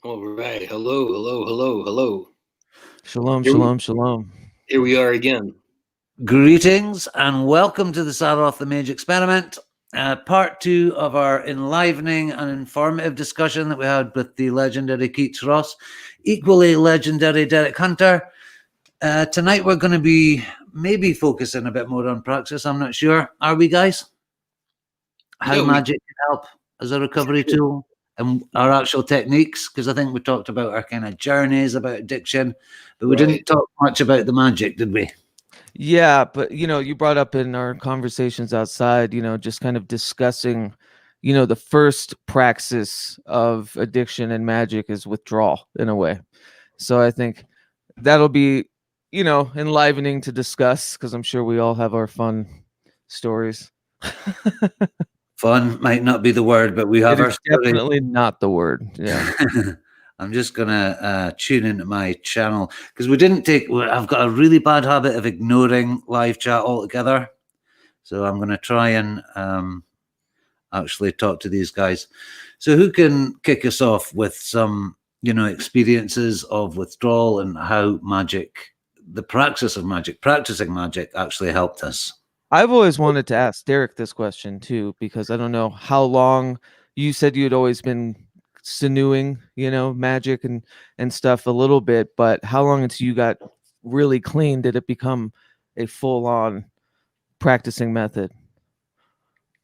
All right. Hello, hello, hello, hello. Shalom, Here we, shalom, shalom. here we are again. Greetings and welcome to the Saddle the Mage experiment, part two of our enlivening and informative discussion that we had with the legendary Keats Ross, equally legendary Derek Hunter. Tonight we're going to be maybe focusing a bit more on praxis. I'm not sure. Are we, guys? How Yeah, we magic can help as a recovery tool and our actual techniques, because I think we talked about our kind of journeys about addiction, but we right. didn't talk much about the magic, did we? Yeah, but you brought up in our conversations outside, just kind of discussing, the first praxis of addiction and magic is withdrawal in a way. So I think that'll be, enlivening to discuss because I'm sure we all have our fun stories. Fun might not be the word, but we It have is our story. definitely not the word. Yeah. I'm just gonna tune into my channel because we didn't take. I've got a really bad habit of ignoring live chat altogether, so I'm gonna try and actually talk to these guys. So who can kick us off with some, experiences of withdrawal and how magic, the practice of magic, practicing magic, actually helped us? I've always wanted to ask Derek this question too, because I don't know how long you said you'd always been sinewing, magic and stuff a little bit, but how long until you got really clean did it become a full on practicing method?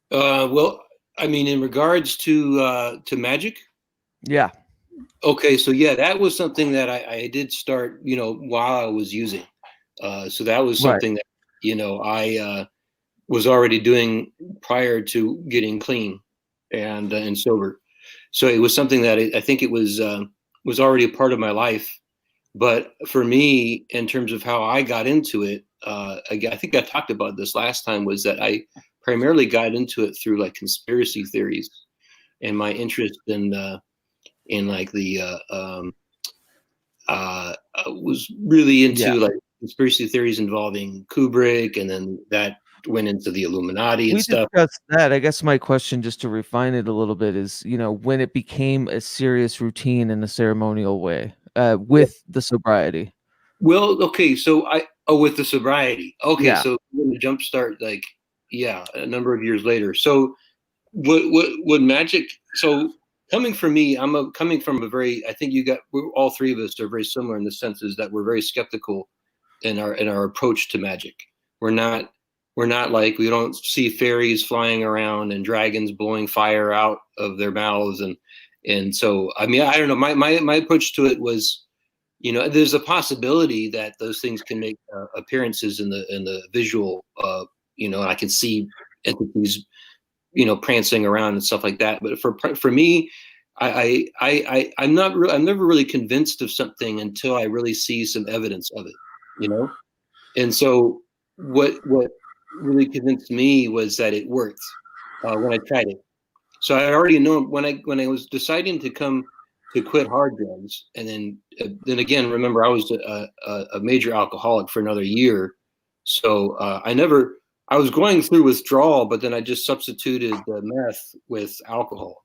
Well, I mean, in regards to magic. Yeah. Okay, so yeah, that was something that I did start, while I was using. So that was Right. something that I was already doing prior to getting clean and sober. So it was something that I think it was already a part of my life. But for me, in terms of how I got into it, I think I talked about this last time, was that I primarily got into it through like conspiracy theories and my interest in like the was really Yeah. into like conspiracy theories involving Kubrick, and then that went into the Illuminati and We stuff. discussed that. I guess my question, just to refine it a little bit, is when it became a serious routine in a ceremonial way, with the sobriety. Well, okay, so with the sobriety. Okay, Yeah. so when the jump start, like, yeah, a number of years later. So what magic? So coming from me, coming from a very. I think all three of us are very similar in the senses that we're very skeptical in our approach to magic. We're not like, we don't see fairies flying around and dragons blowing fire out of their mouths, and so I mean, I don't know. My approach to it was, there's a possibility that those things can make appearances in the visual, and I can see entities, prancing around and stuff like that. But for me, I'm I'm never really convinced of something until I really see some evidence of it, you know. And so what really convinced me was that it worked when I tried it. So I already know when I was deciding to come to quit hard drugs, and then again, remember, I was a major alcoholic for another year. So I was going through withdrawal, but then I just substituted the meth with alcohol.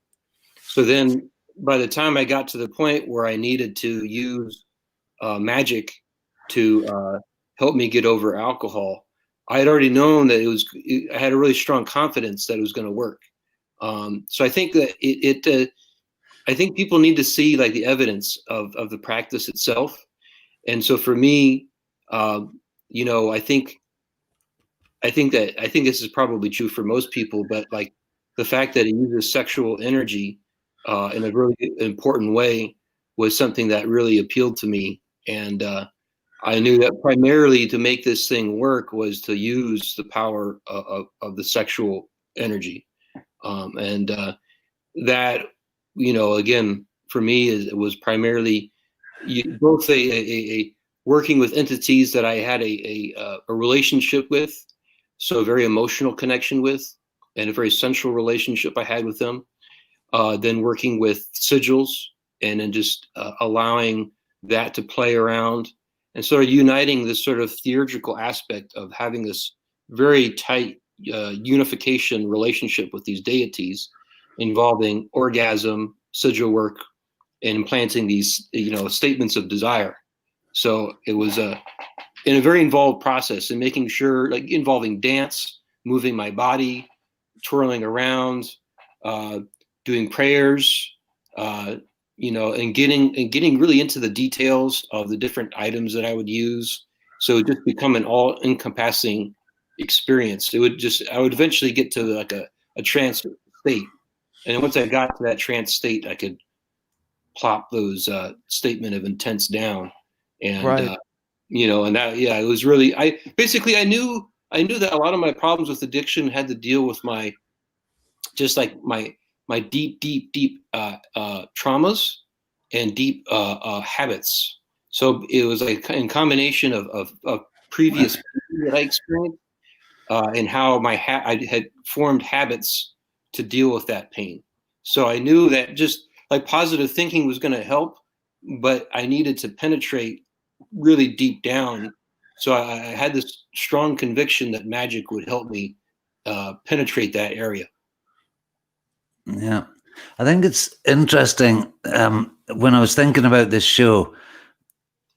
So then by the time I got to the point where I needed to use Magic to help me get over alcohol, I had already known that I had a really strong confidence that it was going to work. So I think that I think people need to see like the evidence of the practice itself. And so for me, I think I think this is probably true for most people, but like the fact that it uses sexual energy in a really important way was something that really appealed to me. And I knew that primarily to make this thing work was to use the power of the sexual energy. And that, again, for me, it was primarily both a working with entities that I had a relationship with, so a very emotional connection with, and a very sensual relationship I had with them. Then working with sigils, and then just allowing that to play around, and sort of uniting this sort of theurgical aspect of having this very tight unification relationship with these deities, involving orgasm, sigil work, and implanting these, statements of desire. So it was in a very involved process, and making sure, like, involving dance, moving my body, twirling around, doing prayers, and getting really into the details of the different items that I would use. So it just become an all-encompassing experience. I would eventually get to like a trance state, and once I got to that trance state, I could plop those statement of intents down, and Right. and that, yeah, it was really, I knew that a lot of my problems with addiction had to deal with my deep traumas and deep habits. So it was like in combination of previous pain that I experienced, and how I had formed habits to deal with that pain. So I knew that just like positive thinking was going to help, but I needed to penetrate really deep down. So I had this strong conviction that Magick would help me penetrate that area. Yeah, I think it's interesting. When I was thinking about this show,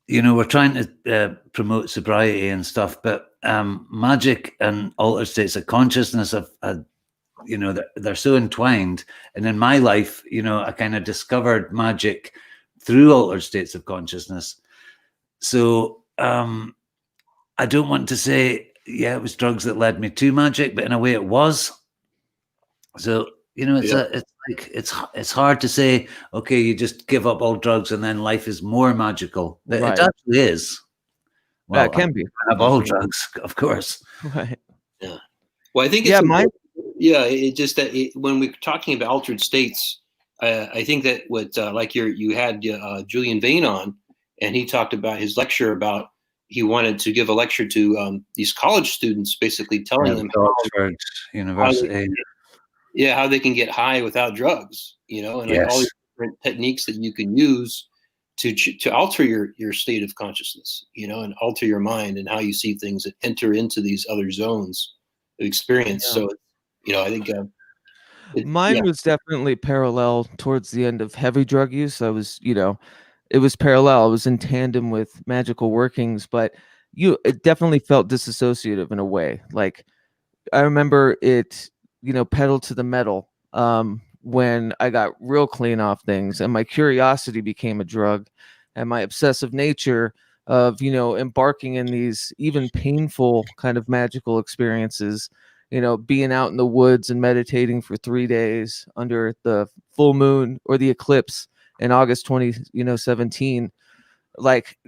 we're trying to promote sobriety and stuff, but Magick and altered states of consciousness they're so entwined. And in my life, I kind of discovered Magick through altered states of consciousness. So I don't want to say, it was drugs that led me to Magick, but in a way it was. So it's hard to say, okay, you just give up all drugs and then life is more magical. Right. It actually is. Well, Yeah, it can be. Of all drugs, of course. Right. Yeah. Well, I think it's it's just that when we're talking about altered states, I think that what you had Julian Vane on, and he talked about his lecture about he wanted to give a lecture to these college students, basically telling them Oxford University. How they can get high without drugs, and like all these different techniques that you can use to alter your state of consciousness, and alter your mind and how you see things, that enter into these other zones of experience. So, I think mine was definitely parallel towards the end of heavy drug use. I was, it was parallel. I was in tandem with magical workings, but it definitely felt disassociative in a way. Like I remember it, pedal to the metal when I got real clean off things, and my curiosity became a drug, and my obsessive nature of, embarking in these even painful kind of magical experiences, being out in the woods and meditating for 3 days under the full moon or the eclipse in August 2017, like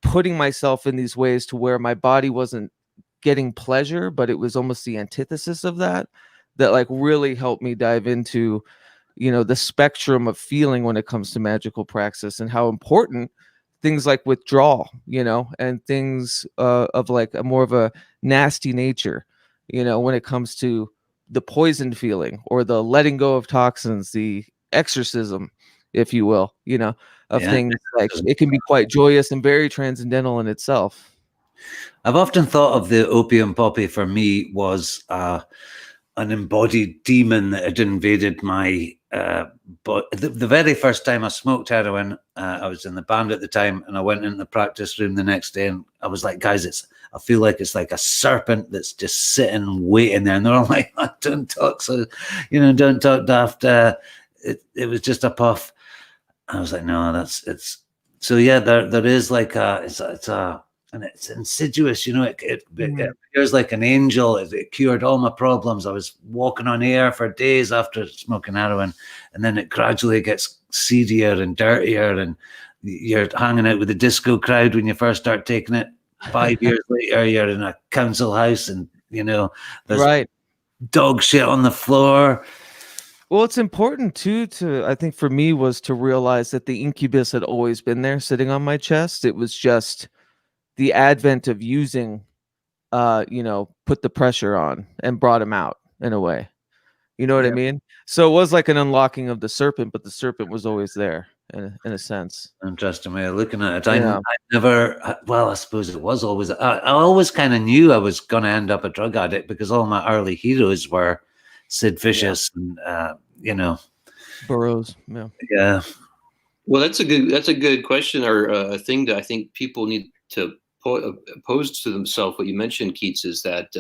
putting myself in these ways to where my body wasn't getting pleasure, but it was almost the antithesis of that like really helped me dive into, the spectrum of feeling when it comes to magical praxis, and how important things like withdrawal, and things of like a more of a nasty nature, when it comes to the poisoned feeling or the letting go of toxins, the exorcism, if you will, of things. Like it can be quite joyous and very transcendental in itself. I've often thought of the opium poppy for me was an embodied demon that had invaded my but the very first time I smoked heroin, I was in the band at the time, and I went in the practice room the next day, and I was like, guys, I feel like it's like a serpent that's just sitting waiting there, and they're all like, oh, don't talk, so don't talk daft. It was just a puff. I was like, no, it's so there is like and it's insidious, it appears like an angel. It cured all my problems. I was walking on air for days after smoking heroin, and then it gradually gets seedier and dirtier, and you're hanging out with the disco crowd when you first start taking it. 5 years later, you're in a council house, and there's dog shit on the floor. Well, it's important too I think for me was to realize that the incubus had always been there sitting on my chest. It was just the advent of using, put the pressure on and brought him out in a way. You know what I mean? So it was like an unlocking of the serpent, but the serpent was always there in a sense. Interesting way of looking at it. I never, well, I suppose it was always, I always kind of knew I was going to end up a drug addict because all my early heroes were Sid Vicious and, Burroughs. Yeah. Well, that's a good question, or a thing that I think people need to pose to themselves. What you mentioned, Keats, is that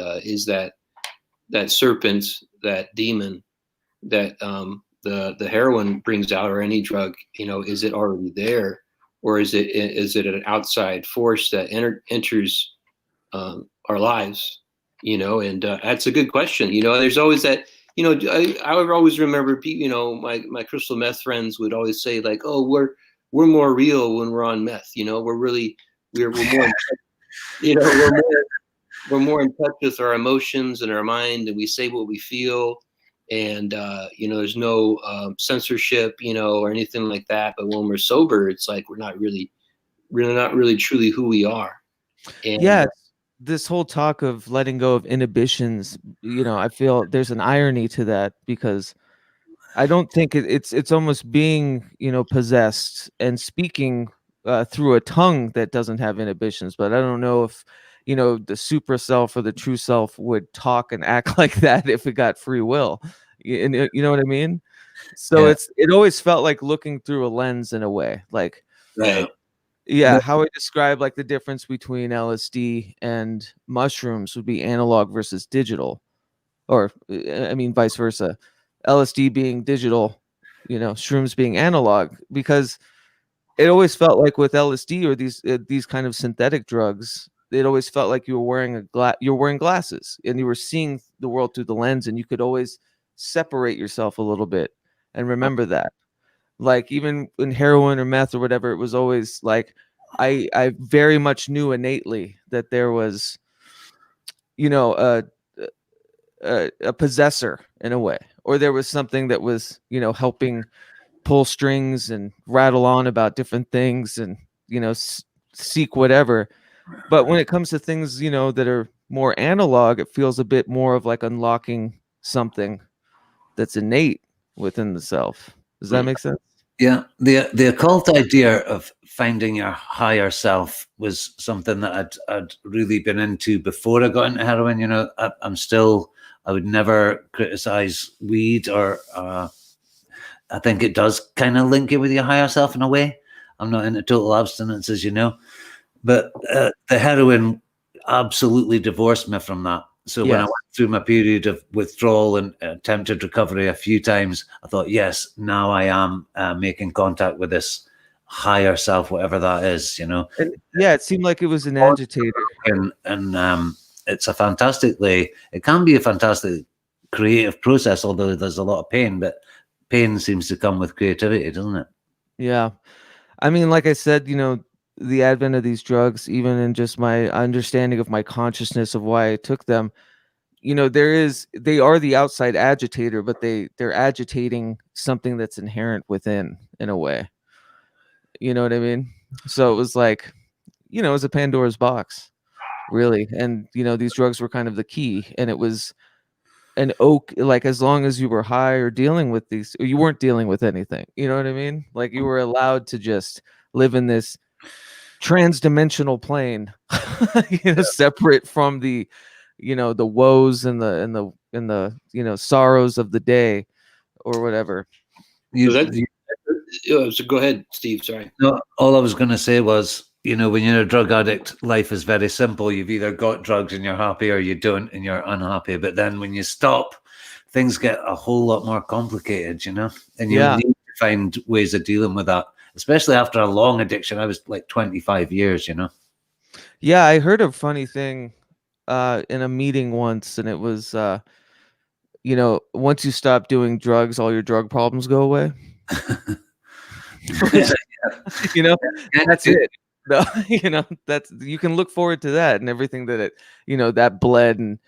serpent, that demon, that the heroin brings out, or any drug. Is it already there, or is it an outside force that enters our lives? And that's a good question. There's always that. I would always remember, my crystal meth friends would always say, like, "Oh, we're more real when we're on meth. We're more, we're more in touch with our emotions and our mind, and we say what we feel, and there's no censorship, or anything like that. But when we're sober, it's like we're not really truly who we are." And Yeah, this whole talk of letting go of inhibitions, I feel there's an irony to that, because I don't think it's almost being, possessed and speaking through a tongue that doesn't have inhibitions. But I don't know if, the super self or the true self would talk and act like that if it got free will. You know what I mean? So Yeah. it always felt like looking through a lens in a way. Like, right. yeah, No. how I describe like the difference between LSD and mushrooms would be analog versus digital, or I mean vice versa. LSD being digital, shrooms being analog, because it always felt like with LSD or these kind of synthetic drugs, it always felt like you were wearing you're wearing glasses, and you were seeing the world through the lens, and you could always separate yourself a little bit and remember that. Like even in heroin or meth or whatever, it was always like I very much knew innately that there was, you know, a a possessor in a way, or there was something that was, helping pull strings and rattle on about different things, and seek whatever. But when it comes to things, that are more analog, it feels a bit more of like unlocking something that's innate within the self. Does that make sense? Yeah, the occult idea of finding your higher self was something that I'd really been into before I got into heroin. I would never criticize weed, or I think it does kind of link you with your higher self in a way. I'm not into total abstinence, as you know, but the heroin absolutely divorced me from that. So when I Yes. went through my period of withdrawal and attempted recovery a few times, I thought, yes, now I am making contact with this higher self, whatever that is, And yeah, it seemed like it was an agitator. And it's it can be a fantastic creative process, although there's a lot of pain, but pain seems to come with creativity, doesn't it? Yeah. I mean, like I said, the advent of these drugs, even in just my understanding of my consciousness of why I took them, they are the outside agitator, but they're agitating something that's inherent within, in a way. You know what I mean? So it was like, it was a Pandora's box, really. And, these drugs were kind of the key. And it was an oak, like as long as you were high or dealing with these, you weren't dealing with anything. You know what I mean? Like you were allowed to just live in this trans-dimensional plane, separate from the, the woes and the sorrows of the day or whatever. So so go ahead, Steve. Sorry. No, all I was going to say was, when you're a drug addict, life is very simple. You've either got drugs and you're happy, or you don't and you're unhappy. But then when you stop, things get a whole lot more complicated, and you need to find ways of dealing with that, especially after a long addiction. I was like 25 years, Yeah, I heard a funny thing in a meeting once, and it was, once you stop doing drugs, all your drug problems go away. That's it. That's, you can look forward to that and everything that that bled and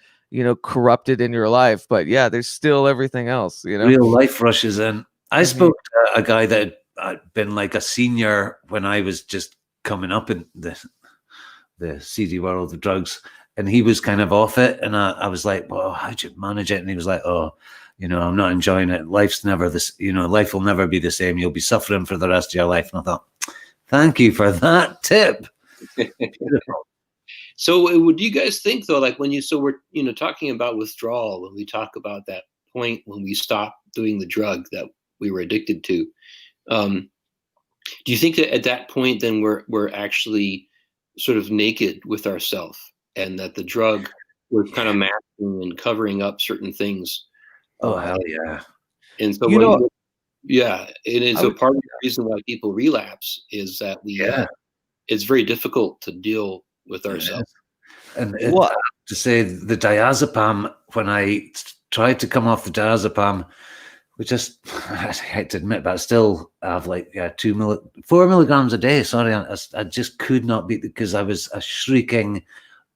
corrupted in your life, but yeah, there's still everything else. Real life rushes in. I spoke to a guy that had been like a senior when I was just coming up in the seedy world of drugs, and he was kind of off it, and I was like, well, how'd you manage it? And he was like, oh, I'm not enjoying it. Life's never this, life will never be the same. You'll be suffering for the rest of your life. And I thought, thank you for that tip. So what do you guys think, though? Like we're talking about withdrawal, when we talk about that point when we stop doing the drug that we were addicted to, Do you think that at that point, then we're actually sort of naked with ourselves, and that the drug was kind of masking and covering up certain things? Oh, hell yeah. And so, You know, yeah, and I so would, part of the reason why people relapse is that Yeah. it's very difficult to deal with It ourselves. is. And I well, have to say, the diazepam, when I tried to come off the diazepam, which just, I hate to admit, but I still have like 4 milligrams a day. Sorry, I just could not beat it because I was a shrieking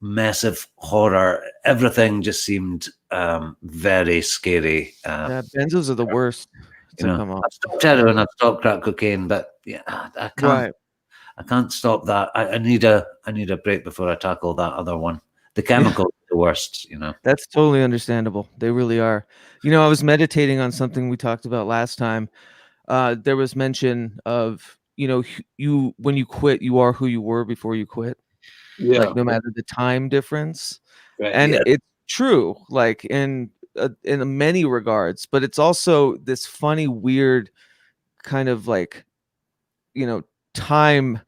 mess of horror. Everything just seemed very scary. yeah, benzos are the worst to come off. I've stopped heroin, I've stopped crack cocaine, but yeah, I can't. Right. I can't stop that. I need a break before I tackle that other one. The chemicals are the worst. That's totally understandable. They really are. I was meditating on something we talked about last time. There was mention of, you when you quit, you are who you were before you quit. Yeah, Like no matter the time difference. right. And Yeah. it's true, like in many regards, but it's also this funny, weird kind of like, time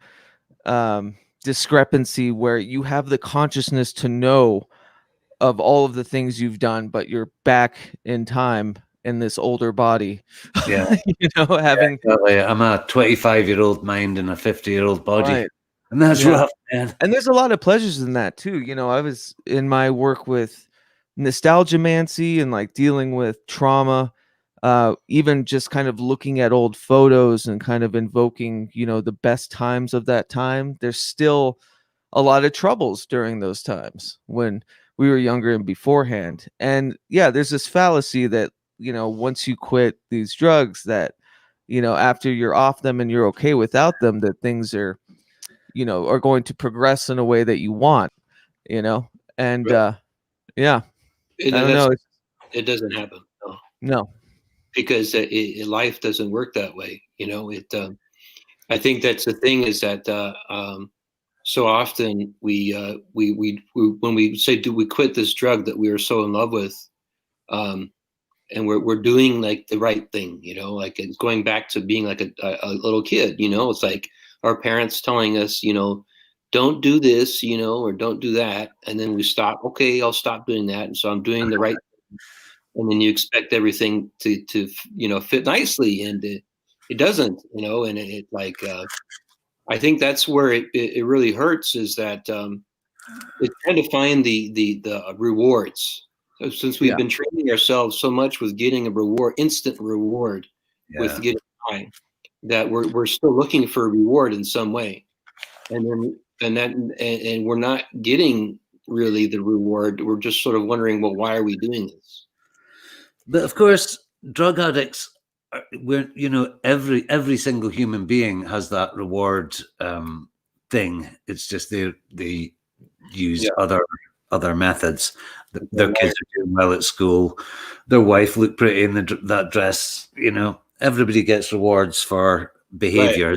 discrepancy where you have the consciousness to know of all of the things you've done, but you're back in time in this older body. Yeah. Having Exactly. I'm a 25-year-old mind in a 50-year-old body, right. and that's Yeah. rough, man. And there's a lot of pleasures in that too. I was in my work with nostalgiamancy and like dealing with trauma, even just kind of looking at old photos and kind of invoking, the best times of that time. There's still a lot of troubles during those times when we were younger and beforehand. And yeah, there's this fallacy that, once you quit these drugs, that, after you're off them and you're okay without them, that things are going to progress in a way that you want, and Right. yeah, And I don't know. it doesn't happen. No. No. Because life doesn't work that way. I think that's the thing, is that so often we when we say, do we quit this drug that we are so in love with, and we're doing like the right thing, like it's going back to being like a little kid. It's like our parents telling us, don't do this, or don't do that, and then we stop. Okay, I'll stop doing that, and so I'm doing the right thing. And then you expect everything to fit nicely, and it doesn't, and it like I think that's where it really hurts, is that it's trying to find the rewards. So since we've Yeah. been training ourselves so much with getting a reward, instant reward, with Yeah. getting high, that we're still looking for a reward in some way, and we're not getting really the reward. We're just sort of wondering, well, why are we doing this? But of course, drug addicts, every single human being has that reward thing. It's just they use other methods. Their kids are doing well at school. Their wife looked pretty in that dress. Everybody gets rewards for behavior.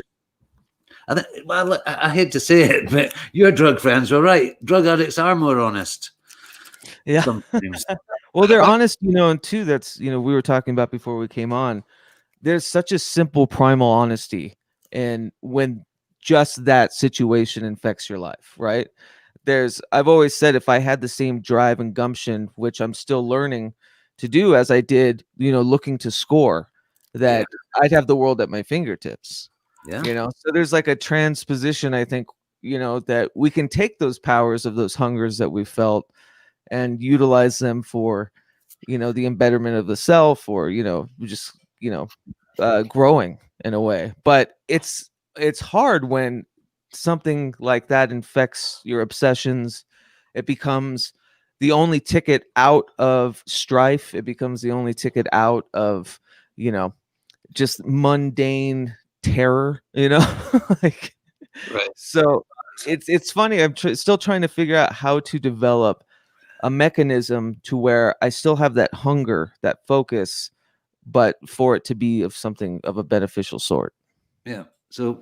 Right. I hate to say it, but your drug friends were right. Drug addicts are more honest. Yeah. Sometimes. Well, they're honest, and too, that's, we were talking about before we came on. There's such a simple primal honesty, and when just that situation infects your life, right? I've always said, if I had the same drive and gumption, which I'm still learning to do, as I did, looking to score, that I'd have the world at my fingertips. Yeah. So there's like a transposition, I think, that we can take those powers of those hungers that we felt and utilize them for, the embetterment of the self, or, just, growing in a way. But it's hard when something like that infects your obsessions. It becomes the only ticket out of strife. It becomes the only ticket out of, just mundane terror, like, Right. So it's funny. I'm still trying to figure out how to develop a mechanism to where I still have that hunger, that focus, but for it to be of something of a beneficial sort. Yeah. So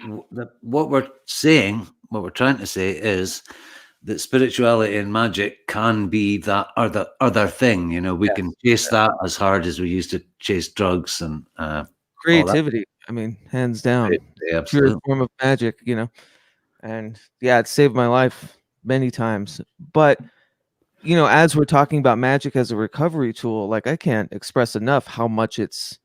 what we're trying to say is that spirituality and magic can be that other thing. We can chase that as hard as we used to chase drugs and Creativity. I mean, hands down, Yeah, purest absolutely. form of magic, and yeah, it saved my life many times. But as we're talking about magic as a recovery tool, like I can't express enough how much it's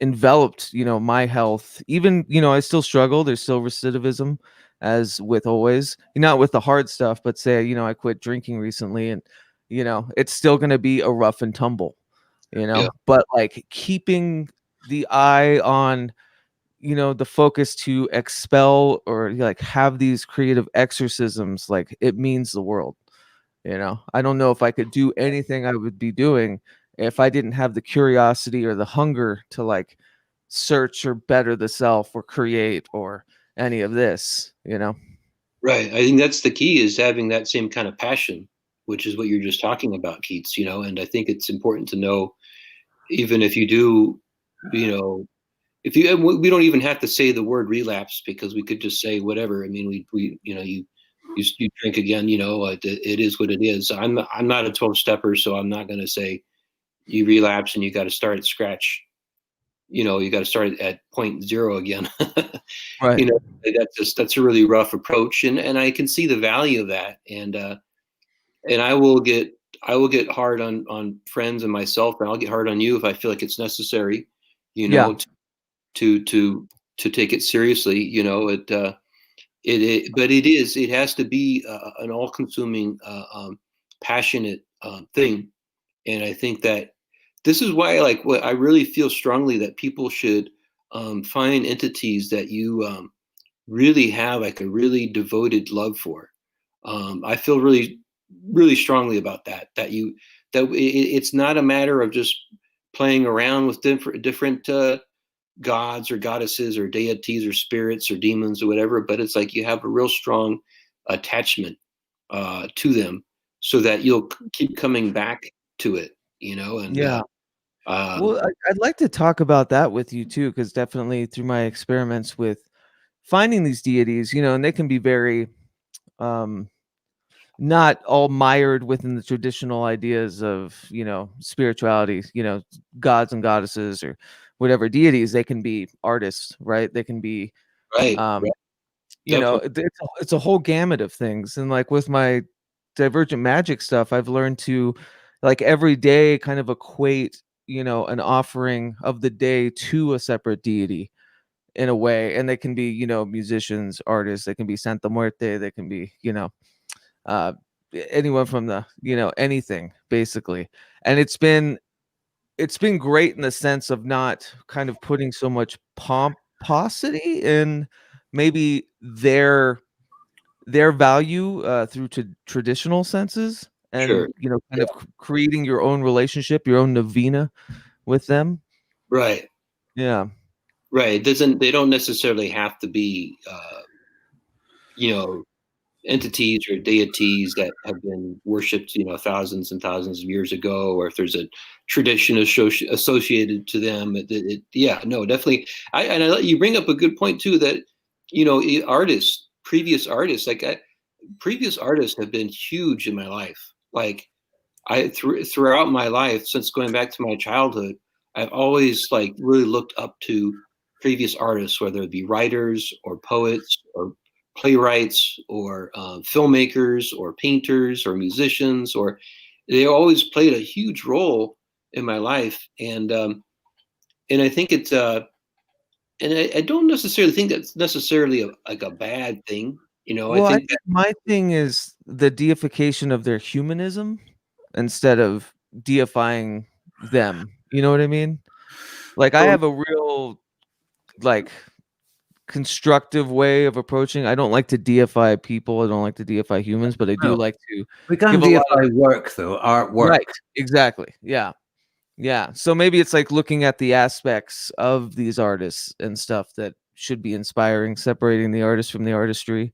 enveloped, my health. Even, I still struggle. There's still recidivism, as with always, not with the hard stuff, but say, I quit drinking recently, and, it's still going to be a rough and tumble, Yeah. but like keeping the eye on, the focus to expel or like have these creative exorcisms, like it means the world. I don't know if I could do anything I would be doing if I didn't have the curiosity or the hunger to like search or better the self or create or any of this. Right. I think that's the key, is having that same kind of passion, which is what you're just talking about, Keats, and I think it's important to know, even if you do, you know, if you, we don't even have to say the word relapse, because we could just say whatever. I mean, you drink again, it is what it is. I'm not a 12 stepper, so I'm not going to say you relapse and you got to start at scratch. You got to start at point zero again. Right. you know, that's a really rough approach, and I can see the value of that. And I will get hard on friends and myself, and I'll get hard on you if I feel like it's necessary, Yeah. to take it seriously. But it has to be an all-consuming, passionate thing. And I think that this is why, like, what I really feel strongly that people should find entities that you really have like a really devoted love for. I feel really, really strongly about that. It's not a matter of just playing around with different gods or goddesses or deities or spirits or demons or whatever, but it's like you have a real strong attachment to them, so that you'll keep coming back to it. And Yeah. Well, I'd like to talk about that with you too, because definitely through my experiments with finding these deities, and they can be very um not all mired within the traditional ideas of, spirituality, gods and goddesses or whatever deities. They can be artists, right? They can be right, um right, definitely, it's a whole gamut of things. And like with my divergent magic stuff, I've learned to like every day kind of equate, an offering of the day to a separate deity in a way. And they can be, musicians, artists, they can be Santa Muerte, they can be, uh anyone from the, anything basically. And it's been great in the sense of not kind of putting so much pomposity in maybe their value through to traditional senses, sure, and kind yeah, of creating your own relationship, your own novena with them. right, Yeah. right. They don't necessarily have to be, you know, entities or deities that have been worshipped, thousands and thousands of years ago, or if there's a tradition associated to them. Yeah, no, definitely. You bring up a good point too, that previous artists have been huge in my life. Like throughout my life, since going back to my childhood, I've always like really looked up to previous artists, whether it be writers or poets or playwrights or filmmakers or painters or musicians, or they always played a huge role in my life. And I think it's and I don't necessarily think that's necessarily like a bad thing. I Well, I think think my thing is the deification of their humanism instead of deifying them. You know what I mean? Like I that have a real like constructive way of approaching. I don't like to deify people. I don't like to deify humans, but I do Well, like to we can give a lot of deify work though, artwork. right. Exactly. Yeah. Yeah. So maybe it's like looking at the aspects of these artists and stuff that should be inspiring, separating the artist from the artistry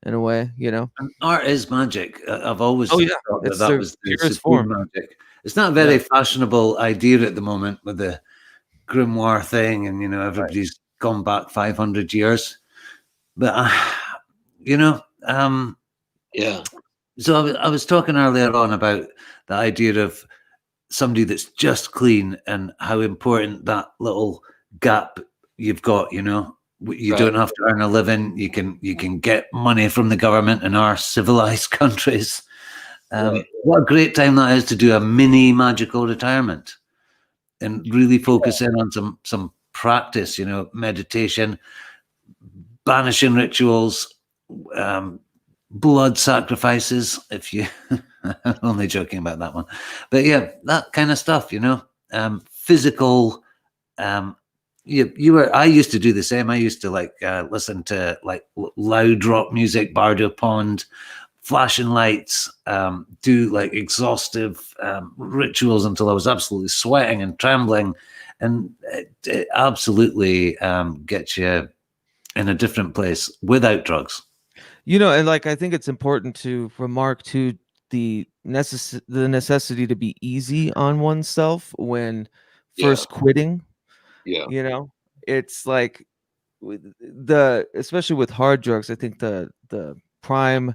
in a way. And art is magic. I've Oh always yeah. thought that It's that their was the purest supreme form. magic. It's not a Yeah. very fashionable idea at the moment with the grimoire thing, and Right. everybody's gone back 500 years. But you know, um, yeah, so I was talking earlier on about the idea of somebody that's just clean and how important that little gap, you've got, you know, you Right. don't have to earn a living. You can get money from the government in our civilized countries. Right. What a great time that is to do a mini magical retirement and really focus in on some practice, you know, meditation, banishing rituals, blood sacrifices. If you, I'm only joking about that one, but yeah, that kind of stuff, you know, physical. I used to do the same. I used to like listen to like loud rock music, Bardo Pond, flashing lights, do like exhaustive rituals until I was absolutely sweating and trembling, and it absolutely gets you in a different place without drugs. You know, and like I think it's important to remark to the necessity to be easy on oneself when first quitting. Yeah. You know, it's like especially with hard drugs, I think the prime,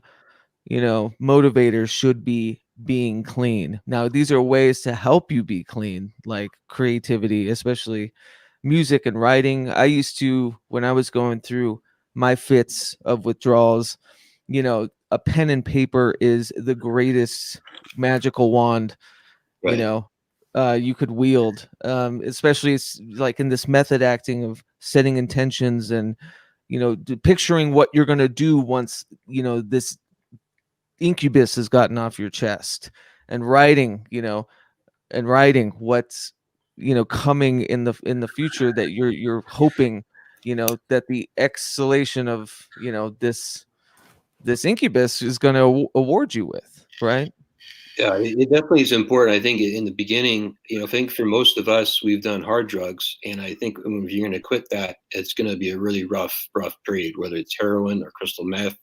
you know, motivators should be being clean. Now, these are ways to help you be clean, like creativity, especially music and writing. I used to, when I was going through my fits of withdrawals, you know, a pen and paper is the greatest magical wand, you Right. know, you could wield. Especially it's like in this method acting of setting intentions and, you know, picturing what you're going to do once, you know, this incubus has gotten off your chest, and writing, you know, and writing what's, you know, coming in the future that you're hoping, you know, that the exhalation of, you know, this incubus is going to award you with, right? Yeah, it definitely is important. I think in the beginning, you know, I think for most of us, we've done hard drugs, and I think if you're going to quit that, it's going to be a really rough period. Whether it's heroin or crystal meth,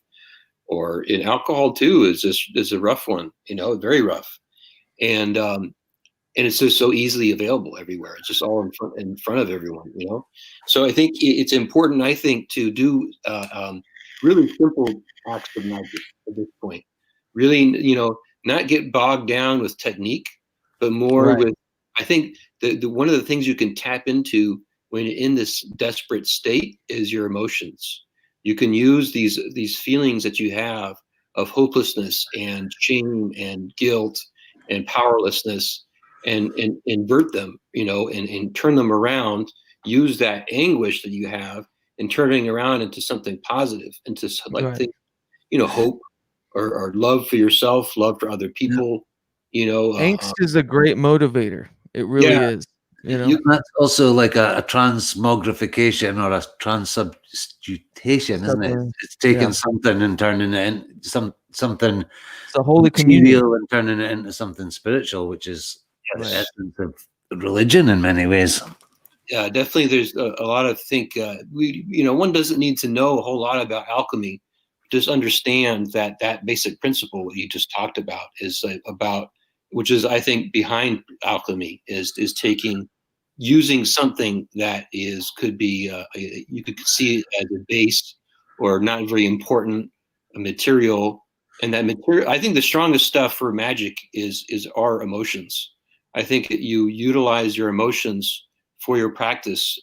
or in alcohol too, is a rough one. You know, very rough, and and it's just so easily available everywhere. It's just all in front of everyone. You know, so I think it's important. I think to do really simple acts of magic at this point. Really, you know, not get bogged down with technique, but more Right. with. I think the one of the things you can tap into when you're in this desperate state is your emotions. You can use these feelings that you have of hopelessness and shame and guilt and powerlessness, and invert them, you know, and turn them around. Use that anguish that you have and turning around into something positive, into like Right. things, you know, hope, or love for yourself, love for other Yeah. people, you know. Angst is a great motivator. It really Yeah, is, you know. That's also like a transmogrification or a transubstitution, isn't it? Submarine. It's taking Yeah. something and turning it into something It's a holy communion. material and turning it into something spiritual, which is the yes. essence of religion in many ways. Yeah, definitely. There's a lot of you know, one doesn't need to know a whole lot about alchemy. Just understand that that basic principle what you just talked about is about, which is I think behind alchemy is taking, using something that is could be you could see it as a base or not very important a material, and that material. I think the strongest stuff for magic is our emotions. I think that you utilize your emotions for your practice,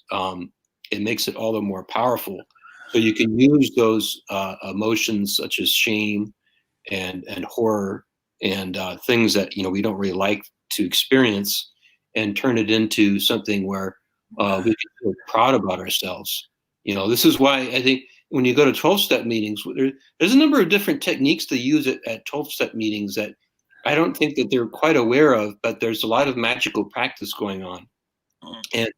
it makes it all the more powerful. So you can use those emotions such as shame and horror and things that, you know, we don't really like to experience, and turn it into something where we can feel proud about ourselves. You know, this is why I think when you go to 12-step meetings, there's a number of different techniques to use at 12-step meetings that I don't think that they're quite aware of, but there's a lot of magical practice going on, and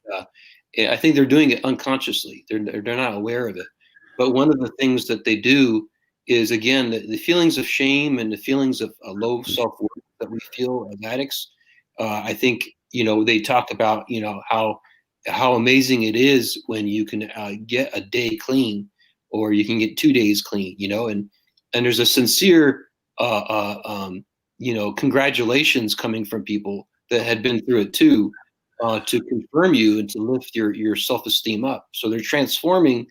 I think they're doing it unconsciously. They're not aware of it. But one of the things that they do is, again, the feelings of shame and the feelings of a low self worth that we feel as addicts. I think, you know, they talk about, you know, how amazing it is when you can get a day clean, or you can get 2 days clean. You know, and there's a sincere you know, congratulations coming from people that had been through it too, to confirm you and to lift your self-esteem up. So they're transforming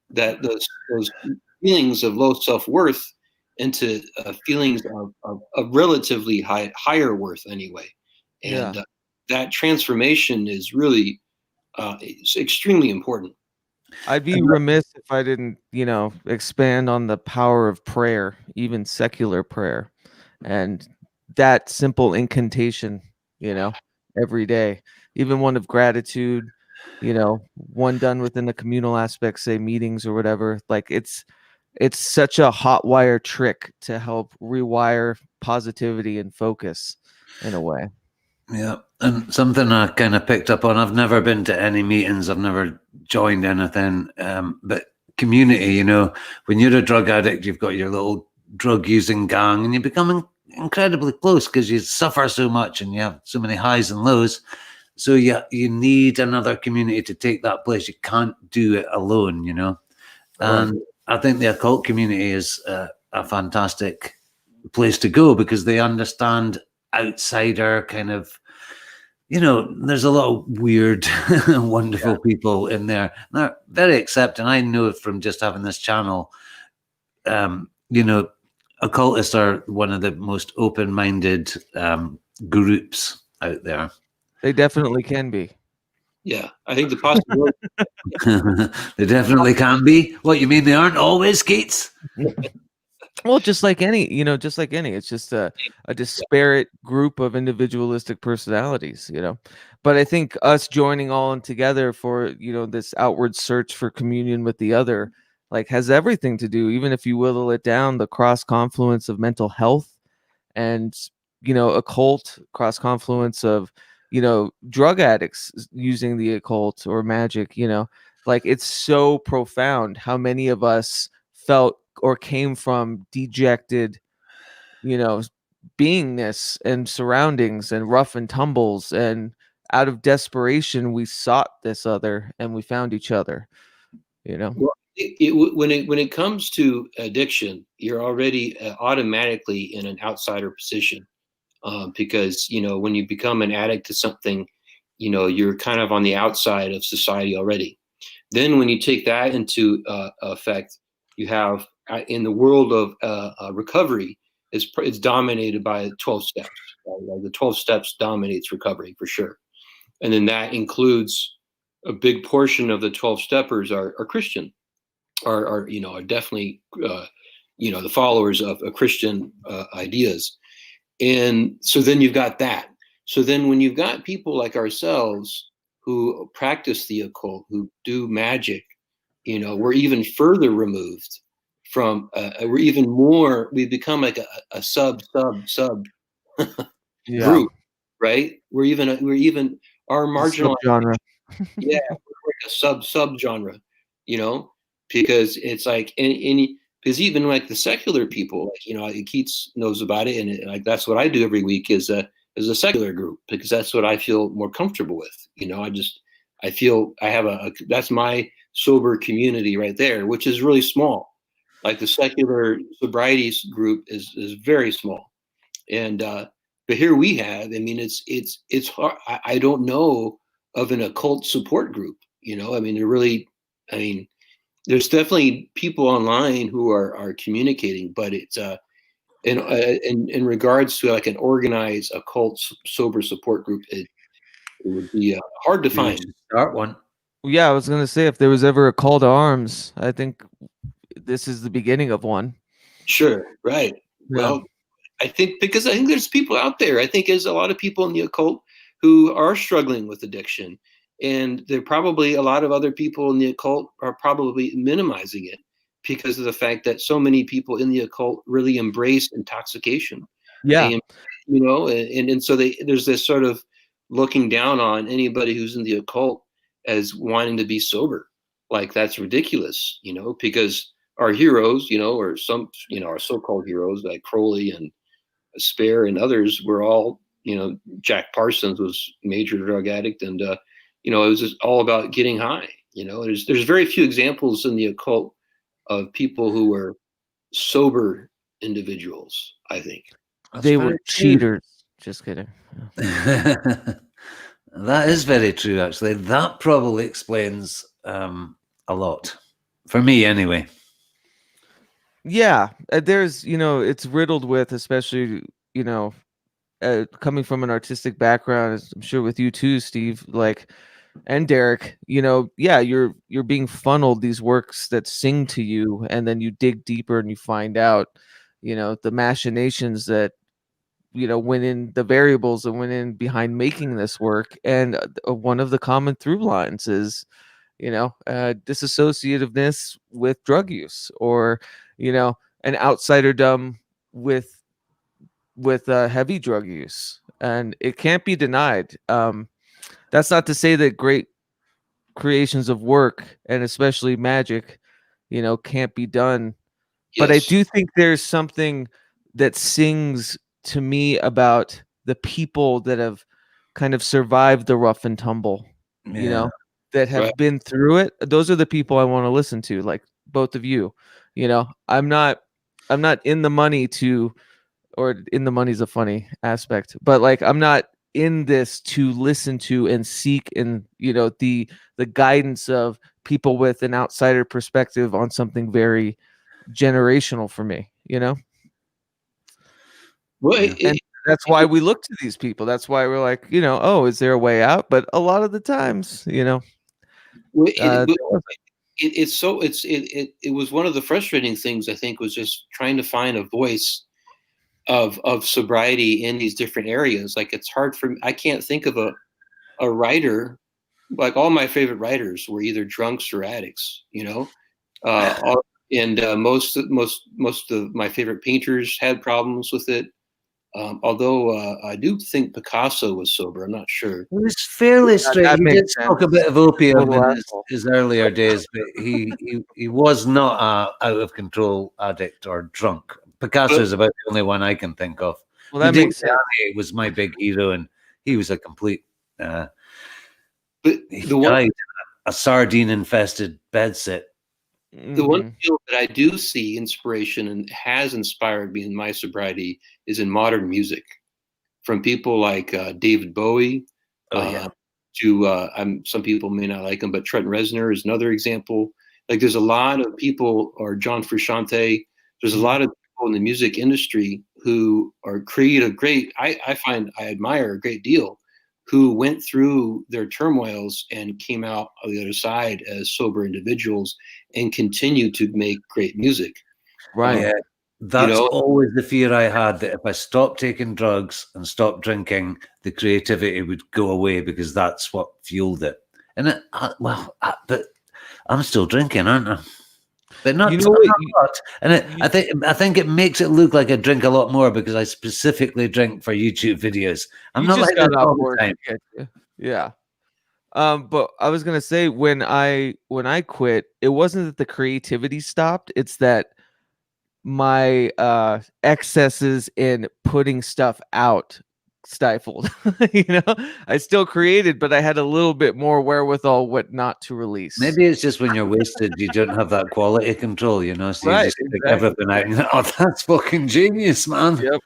those feelings of low self-worth into feelings of relatively higher worth anyway. Yeah. And that transformation is really it's extremely important. I'd be remiss if I didn't, expand on the power of prayer, even secular prayer, and that simple incantation, every day, even one of gratitude, one done within the communal aspect, say meetings or whatever. Like it's such a hot wire trick to help rewire positivity and focus in a way. Yeah, and something I kind of picked up on. I've never been to any meetings. I've never joined anything. But community, when you're a drug addict, you've got your little drug using gang, and you become incredibly close because you suffer so much and you have so many highs and lows. So you need another community to take that place. You can't do it alone, And I think the occult community is a fantastic place to go because they understand outsider kind of, there's a lot of weird wonderful people in there. They're very accepting. I know from just having this channel, occultists are one of the most open-minded groups out there. They definitely can be. Yeah, I think the possibility. They definitely can be. What, you mean they aren't always, Keats? Well, just like any, it's just a disparate group of individualistic personalities, But I think us joining all in together for, this outward search for communion with the other, like has everything to do, even if you whittle it down, the cross confluence of mental health and, occult, cross confluence of, drug addicts using the occult or magic, like it's so profound how many of us felt or came from dejected, beingness and surroundings and rough and tumbles, and out of desperation we sought this other and we found each other. Well, when it comes to addiction, you're already automatically in an outsider position because when you become an addict to something, you're kind of on the outside of society already. Then when you take that into effect, you have in the world of recovery, it's dominated by 12 steps. Right? Like the 12 steps dominates recovery for sure. And then that includes a big portion of the 12 steppers are Christian, are definitely the followers of Christian ideas. And so then you've got that. So then when you've got people like ourselves who practice the occult, who do magic, we're even further removed from, we're even more, we become like a sub group, right? We're even our marginal genre. Yeah, we're like a sub genre, because it's like any because even like the secular people, like, Keats knows about it, and like that's what I do every week is a secular group because that's what I feel more comfortable with. I feel I have that's my sober community right there, which is really small. Like the secular sobriety group is very small, and but here we have. I mean, it's hard. I don't know of an occult support group. I mean, there's definitely people online who are communicating, but it's in regards to like an organized occult sober support group, it would be hard to find. Start one. Yeah, I was gonna say if there was ever a call to arms, I think this is the beginning of one. Sure, right. Yeah. Well, I think there's people out there. I think there's a lot of people in the occult who are struggling with addiction. And there are probably a lot of other people in the occult are probably minimizing it because of the fact that so many people in the occult really embrace intoxication. Yeah. And so there's this sort of looking down on anybody who's in the occult as wanting to be sober. Like that's ridiculous, because our heroes, or some, our so-called heroes like Crowley and Spare and others were all, Jack Parsons was a major drug addict, and it was just all about getting high. There's very few examples in the occult of people who were sober individuals, I think. They were cheaters. Just kidding. That is very true, actually. That probably explains a lot for me anyway. Yeah, there's, it's riddled with, especially, coming from an artistic background, I'm sure with you too, Steve, like, and Derek, yeah, you're being funneled these works that sing to you, and then you dig deeper and you find out, the machinations that went in, the variables that went in behind making this work. And one of the common through lines is, disassociativeness with drug use, or an outsiderdom with heavy drug use, and it can't be denied. That's not to say that great creations of work, and especially magic, can't be done. But I Yes. do think there's something that sings to me about the people that have kind of survived the rough and tumble, Yeah. that have Right. been through it. Those are the people I want to listen to, like both of you. I'm not in the money to, or in the money's a funny aspect, but like I'm not in this to listen to and seek, and the guidance of people with an outsider perspective on something very generational for me. Well, Yeah. And that's why we look to these people. That's why we're like, oh, is there a way out? But a lot of the times, well, there wasn't. it was one of the frustrating things, I think, was just trying to find a voice of sobriety in these different areas. Like, it's hard for me. I can't think of a writer. Like, all my favorite writers were either drunks or addicts, and most of my favorite painters had problems with it. Although I do think Picasso was sober. I'm not sure. He was fairly straight. That He did makes smoke a sense. bit of opium Total in asshole. his earlier days, but he was not a out of control addict or drunk. Picasso is about the only one I can think of. Well, that makes sense. Modigliani was my big hero, and he was a complete. But He the one died in a sardine-infested bedsit. the one Mhm. field that I do see inspiration and has inspired me in my sobriety is in modern music, from people like David Bowie. Oh yeah, To some people may not like him, but Trent Reznor is another example. Like, there's a lot of people, or John Frusciante. There's a lot of people in the music industry who are create a great. I find I admire a great deal, who went through their turmoils and came out on the other side as sober individuals and continue to make great music. Right. yeah. That's know, always the fear I had, that if I stopped taking drugs and stopped drinking, the creativity would go away, because that's what fueled it. And but I'm still drinking, aren't I? But not, You know what? not a lot. And I think it makes it look like I drink a lot more, because I specifically drink for YouTube videos. I'm You not just like this got off all the work. time. Yeah. But I was gonna say, when I quit, it wasn't that the creativity stopped. It's that my excesses in putting stuff out stifled. I still created, but I had a little bit more wherewithal what not to release. Maybe it's just when you're wasted, you don't have that quality control, so you Right, just pick exactly. everything out. And, oh, that's fucking genius, man. Yep,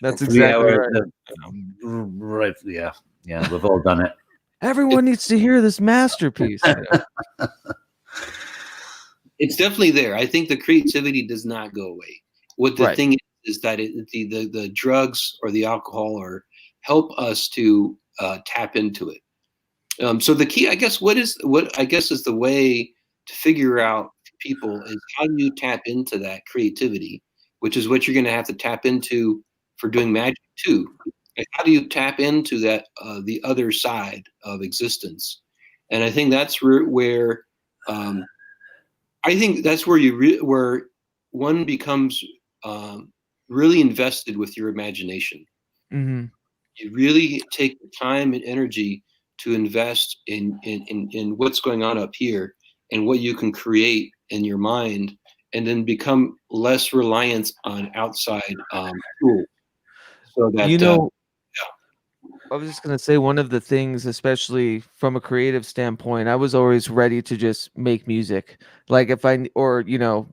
that's 3 exactly hours right. of, right, yeah, we've all done it. Everyone needs to hear this masterpiece. it's definitely there. I think the creativity does not go away. What the Right. thing is that the drugs or the alcohol or help us to tap into it. So the key, I guess, what is the way to figure out people is, how do you tap into that creativity, which is what you're going to have to tap into for doing magic too. Like, how do you tap into that the other side of existence? And I think that's where I think that's where where one becomes really invested with your imagination. Hmm. You really take the time and energy to invest in what's going on up here and what you can create in your mind, and then become less reliant on outside tools. So that You know, yeah. I was just gonna say, one of the things, especially from a creative standpoint, I was always ready to just make music. Like, if I, or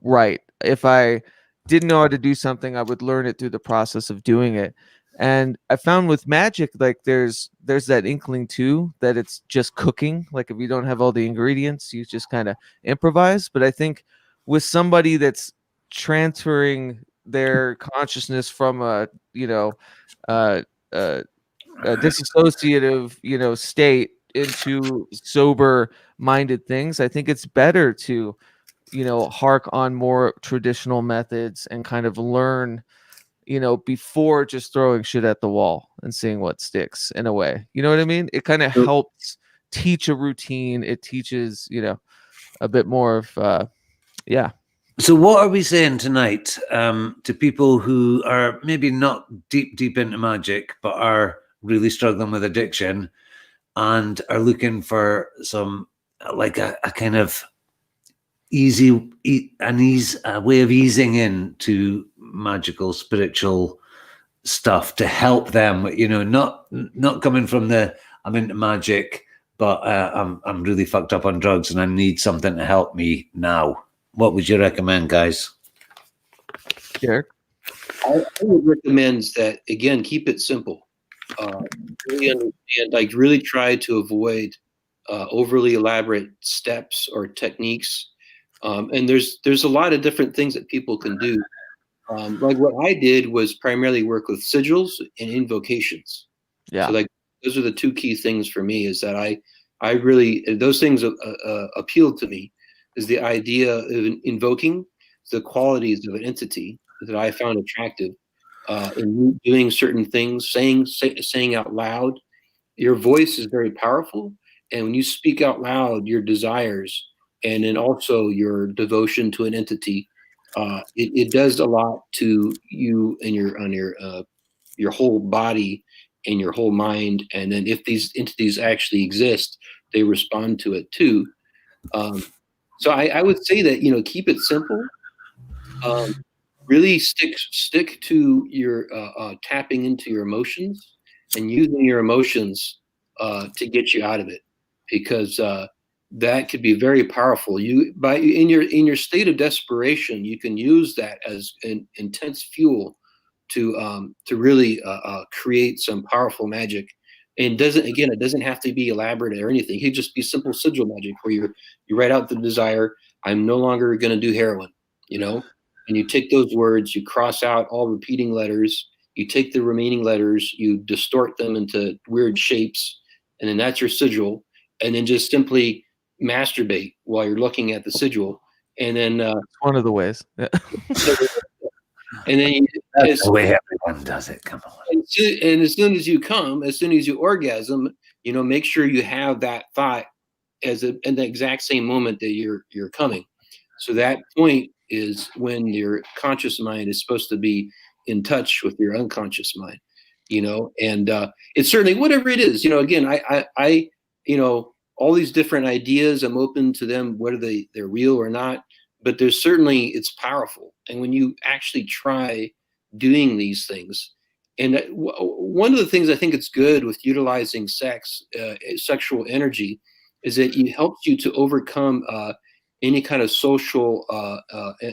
write. If I didn't know how to do something, I would learn it through the process of doing it. And I found with magic, like there's that inkling too, that it's just cooking. Like, if you don't have all the ingredients, you just kind of improvise. But I think with somebody that's transferring their consciousness from uh, a disassociative, state into sober minded things, I think it's better to, hark on more traditional methods and kind of learn, before just throwing shit at the wall and seeing what sticks in a way. You know what I mean? It kind of helps teach a routine. It teaches, a bit more of, yeah. So what are we saying tonight to people who are maybe not deep into magic, but are really struggling with addiction and are looking for some, like a kind of a way of easing into magical, spiritual stuff to help them, not coming from the, I'm into magic, but I'm really fucked up on drugs and I need something to help me now. What would you recommend, guys? Derek? I would recommend that, again, keep it simple. Really understand, like really try to avoid overly elaborate steps or techniques. And there's a lot of different things that people can do. Like what I did was primarily work with sigils and invocations. Yeah. So like those are the two key things for me, is that I really, those things appealed to me, is the idea of invoking the qualities of an entity that I found attractive, in doing certain things, saying out loud. Your voice is very powerful, and when you speak out loud your desires and then also your devotion to an entity, it does a lot to you and your whole body and your whole mind. And then if these entities actually exist, they respond to it too. So I would say that, keep it simple. Really stick to your tapping into your emotions and using your emotions to get you out of it, because that could be very powerful. In your state of desperation, you can use that as an intense fuel to really create some powerful magic. And it doesn't have to be elaborate or anything. It could just be simple sigil magic, where you write out the desire. I'm no longer going to do heroin, and you take those words, you cross out all repeating letters, you take the remaining letters, you distort them into weird shapes, and then that's your sigil. And then just simply masturbate while you're looking at the sigil. And then one of the ways. Yeah. And then that's the way everyone does it. Come on. And as soon as you orgasm, make sure you have that thought in the exact same moment that you're coming. So that point is when your conscious mind is supposed to be in touch with your unconscious mind, and it's certainly whatever it is, again, I all these different ideas, I'm open to them, whether they're real or not, but it's powerful. And when you actually try doing these things, and one of the things I think it's good with utilizing sexual energy, is that it helps you to overcome any kind of social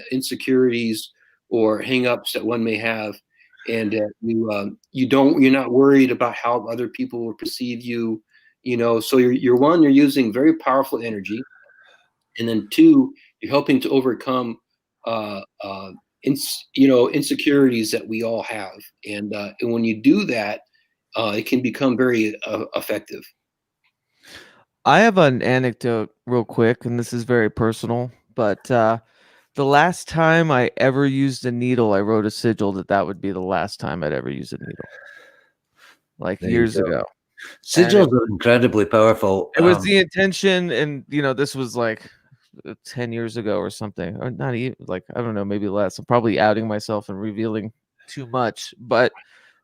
insecurities or hangups that one may have, and you're not worried about how other people will perceive you, So you're using very powerful energy, and then two, you're helping to overcome insecurities that we all have, and when you do that, it can become very effective. I have an anecdote real quick, and this is very personal, but the last time I ever used a needle, I wrote a sigil that would be the last time I'd ever use a needle, like years ago. Sigils are incredibly powerful. It was the intention, and this was like 10 years ago or something, or not even, like, I don't know, maybe less. I'm probably outing myself and revealing too much, but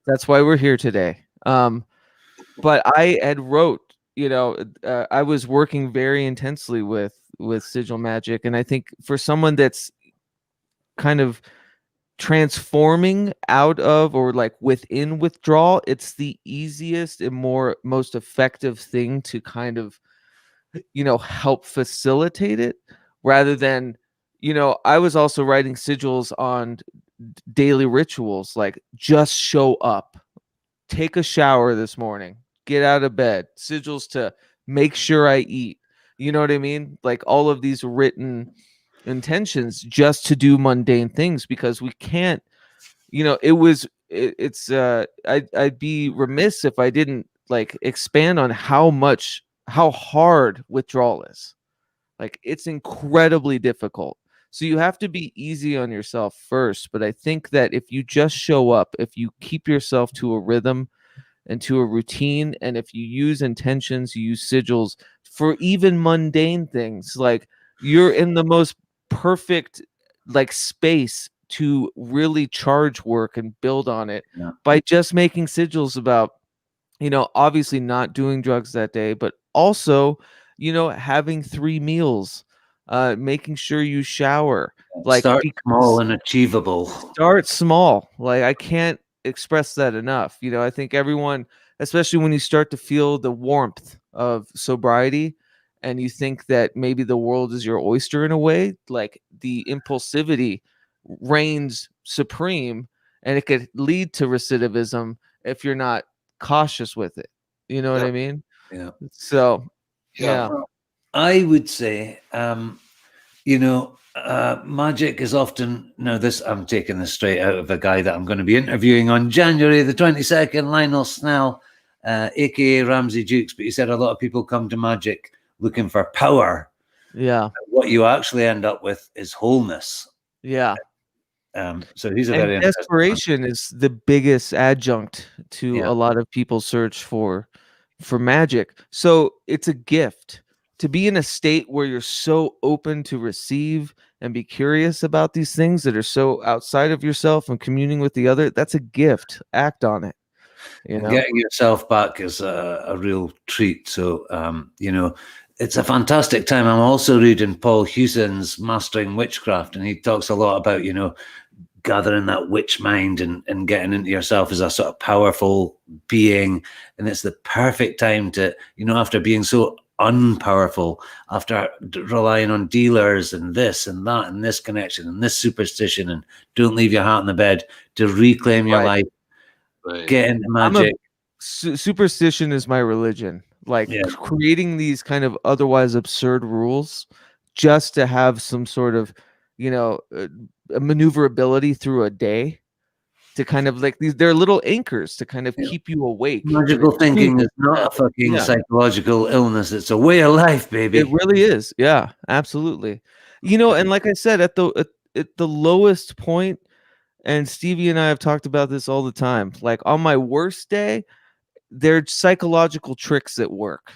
that's why we're here today. But I had wrote, I was working very intensely with sigil magic, and I think for someone that's kind of transforming out of or like within withdrawal, it's the easiest and most effective thing to kind of help facilitate it, rather than I was also writing sigils on daily rituals, like just show up, take a shower this morning, get out of bed, sigils to make sure I eat, you know what I mean, like all of these written intentions just to do mundane things, because we can't, I'd be remiss if I didn't like expand on how much how hard withdrawal is. Like, it's incredibly difficult. So you have to be easy on yourself first. But I think that if you just show up, if you keep yourself to a rhythm and to a routine, and if you use intentions, you use sigils for even mundane things, like, you're in the most perfect like space to really charge work and build on it Yeah. by just making sigils about, obviously not doing drugs that day, but also, having 3 meals, making sure you shower, like, Start small because and achievable. start small. Like, I can't express that enough. I think everyone, especially when you start to feel the warmth of sobriety and you think that maybe the world is your oyster in a way, like, the impulsivity reigns supreme, and it could lead to recidivism if you're not cautious with it. You know what Yeah. I mean? Yeah. So, Yeah. yeah. I would say, Magick is often, now this, I'm taking this straight out of a guy that I'm going to be interviewing on January the 22nd, Lionel Snell, aka Ramsey Dukes. But he said a lot of people come to Magick looking for power. Yeah. What you actually end up with is wholeness. Yeah. So he's a And very interesting one. desperation is the biggest adjunct to Yeah. a lot of people's search for magic. So it's a gift to be in a state where you're so open to receive and be curious about these things that are so outside of yourself and communing with the other. That's a gift. Act on it. And getting yourself back is a real treat. So, it's a fantastic time. I'm also reading Paul Hewson's Mastering Witchcraft, and he talks a lot about, gathering that witch mind and getting into yourself as a sort of powerful being. And it's the perfect time to, after being so unpowerful, after relying on dealers and this and that and this connection and this superstition and don't leave your hat on the bed, to reclaim your life, get into magic. Superstition is my religion. Like, creating these kind of otherwise absurd rules just to have some sort of, maneuverability through a day, to kind of, like, they're little anchors to kind of keep you awake. Magical thinking is not a fucking psychological illness. It's a way of life, baby. It really is. Yeah, absolutely. And like I said, at the lowest point, and Stevie and I have talked about this all the time, like, on my worst day, there are psychological tricks at work.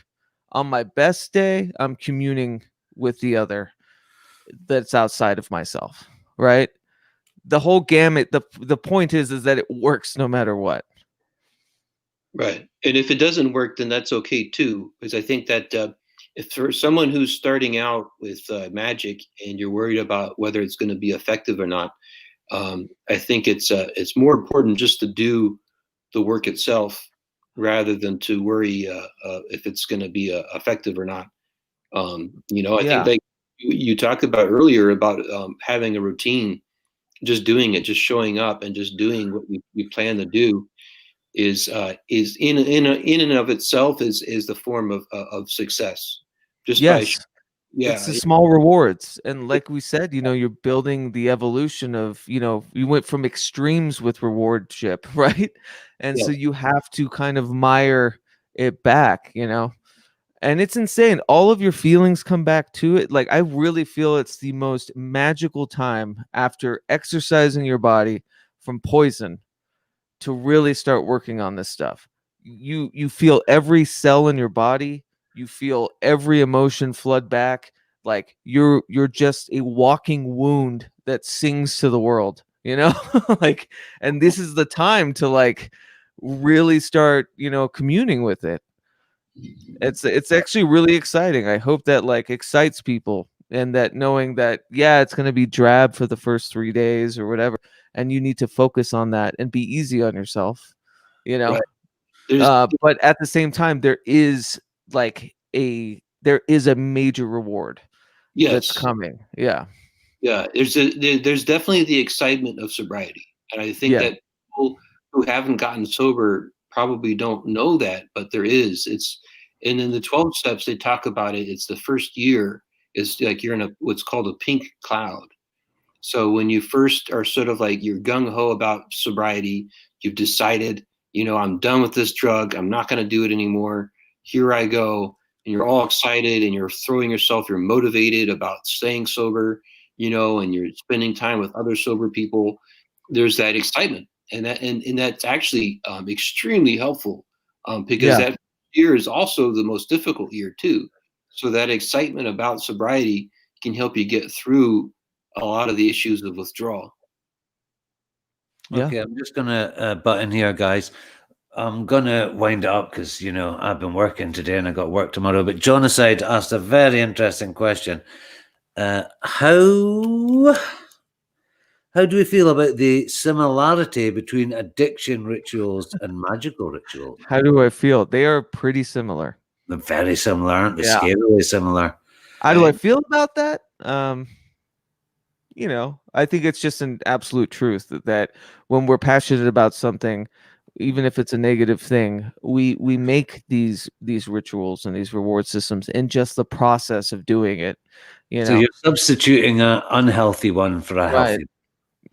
On my best day, I'm communing with the other that's outside of myself, right? The whole gamut. The point is that it works no matter what. Right. And if it doesn't work, then that's okay too, because I think that if for someone who's starting out with Magick and you're worried about whether it's going to be effective or not, I think it's more important just to do the work itself rather than to worry if it's going to be effective or not. I think, like you talked about earlier about having a routine, just doing it, just showing up and just doing what we plan to do is in and of itself is the form of success. Just it's the small rewards. And like we said, you're building the evolution of, you went from extremes with rewardship, right? And so you have to kind of mire it back, and it's insane. All of your feelings come back to it. Like, I really feel it's the most magical time after exercising your body from poison to really start working on this stuff. You feel every cell in your body. You feel every emotion flood back. Like, you're just a walking wound that sings to the world, like, and this is the time to, like, really start, communing with it. It's actually really exciting. I hope that, like, excites people, and that knowing that, it's going to be drab for the first 3 days or whatever, and you need to focus on that and be easy on yourself, Right. But at the same time, there is a major reward that's coming. Yeah. There's definitely the excitement of sobriety, and I think that people who haven't gotten sober probably don't know that, but there is. And in the 12 steps they talk about it. It's the first year is like you're in what's called a pink cloud. So when you first are sort of like you're gung ho about sobriety, you've decided, I'm done with this drug. I'm not going to do it anymore. Here I go. and you're all excited and you're throwing yourself, you're motivated about staying sober, and you're spending time with other sober people, there's that excitement. And that's actually extremely helpful, because that year is also the most difficult year too. So that excitement about sobriety can help you get through a lot of the issues of withdrawal. Okay, I'm just gonna butt in here, guys. I'm gonna wind it up because I've been working today and I got work tomorrow. But Jonaside asked a very interesting question. How do we feel about the similarity between addiction rituals and magical rituals? How do I feel? They are pretty similar. They're very similar, aren't they? Yeah. Scarily similar. How do I feel about that? I think it's just an absolute truth that when we're passionate about something, even if it's a negative thing, we make these rituals and these reward systems in just the process of doing it. So you're substituting an unhealthy one for a healthy.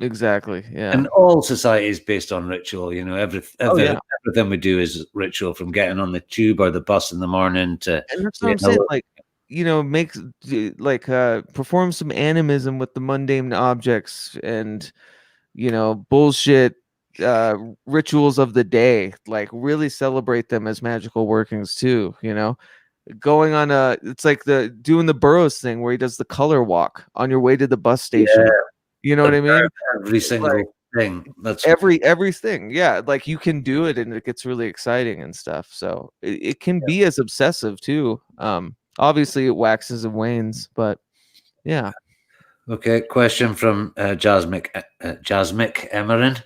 Exactly. Yeah. And all society is based on ritual. Everything we do is ritual, from getting on the tube or the bus in the morning to. And that's what I'm saying. Perform some animism with the mundane objects and bullshit rituals of the day. Like, really celebrate them as magical workings too. Going on it's like doing the Burroughs thing where he does the color walk on your way to the bus station. Yeah. You know what I mean? Every single thing. That's everything. Yeah, like you can do it and it gets really exciting and stuff. So it can be as obsessive too. Obviously it waxes and wanes, but yeah. Okay, question from Jasmine Emmerich.